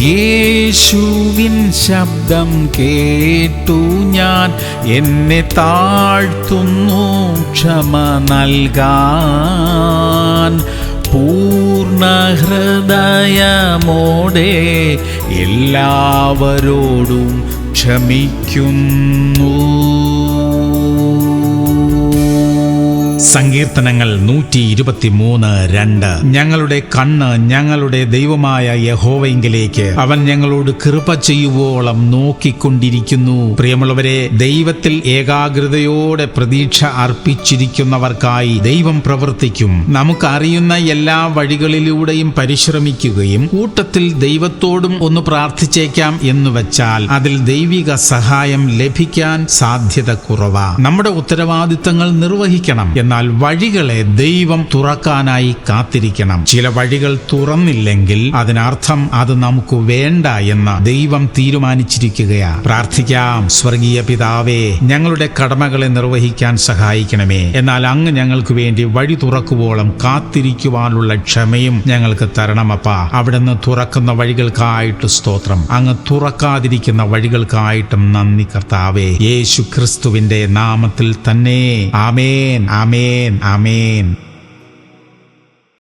യേശുവിൻ ശബ്ദം കേട്ടു ഞാൻ എന്നെ താഴ്ത്തുന്നു ക്ഷമ നൽകാൻ. പൂർണ്ണ ഹൃദയമോടെ എല്ലാവരോടും ക്ഷമിക്കുന്നു. സങ്കീർത്തനങ്ങൾ 123:2. ഞങ്ങളുടെ കണ്ണ് ഞങ്ങളുടെ ദൈവമായ യഹോവയിങ്കലേക്ക് അവൻ ഞങ്ങളോട് കൃപ ചെയ്യുവോളം നോക്കിക്കൊണ്ടിരിക്കുന്നു. പ്രിയമുള്ളവരെ, ദൈവത്തിൽ ഏകാഗ്രതയോടെ പ്രതീക്ഷ അർപ്പിച്ചിരിക്കുന്നവർക്കായി ദൈവം പ്രവർത്തിക്കും. നമുക്കറിയുന്ന എല്ലാ വഴികളിലൂടെയും പരിശ്രമിക്കുകയും കൂട്ടത്തിൽ ദൈവത്തോടും ഒന്ന് പ്രാർത്ഥിച്ചേക്കാം എന്ന് വെച്ചാൽ അതിൽ ദൈവിക സഹായം ലഭിക്കാൻ സാധ്യത കുറവാ. നമ്മുടെ ഉത്തരവാദിത്തങ്ങൾ നിർവഹിക്കണം. എന്നാൽ വഴികളെ ദൈവം തുറക്കാനായി കാത്തിരിക്കണം. ചില വഴികൾ തുറന്നില്ലെങ്കിൽ അതിനർത്ഥം അത് നമുക്ക് വേണ്ട എന്ന് ദൈവം തീരുമാനിച്ചിരിക്കുകയാ. പ്രാർത്ഥിക്കാം. സ്വർഗീയ പിതാവേ, ഞങ്ങളുടെ കടമകളെ നിർവഹിക്കാൻ സഹായിക്കണമേ. എന്നാൽ അങ്ങ് ഞങ്ങൾക്ക് വേണ്ടി വഴി തുറക്കുവോളം കാത്തിരിക്കുവാനുള്ള ക്ഷമയും ഞങ്ങൾക്ക് തരണമപ്പാ. അവിടുന്ന് തുറക്കുന്ന വഴികൾക്കായിട്ട് സ്തോത്രം. അങ്ങ് തുറക്കാതിരിക്കുന്ന വഴികൾക്കായിട്ടും നന്ദി കർത്താവേ. യേശു ക്രിസ്തുവിന്റെ നാമത്തിൽ തന്നെ. ആമേൻ, ആമേൻ, ആമേൻ.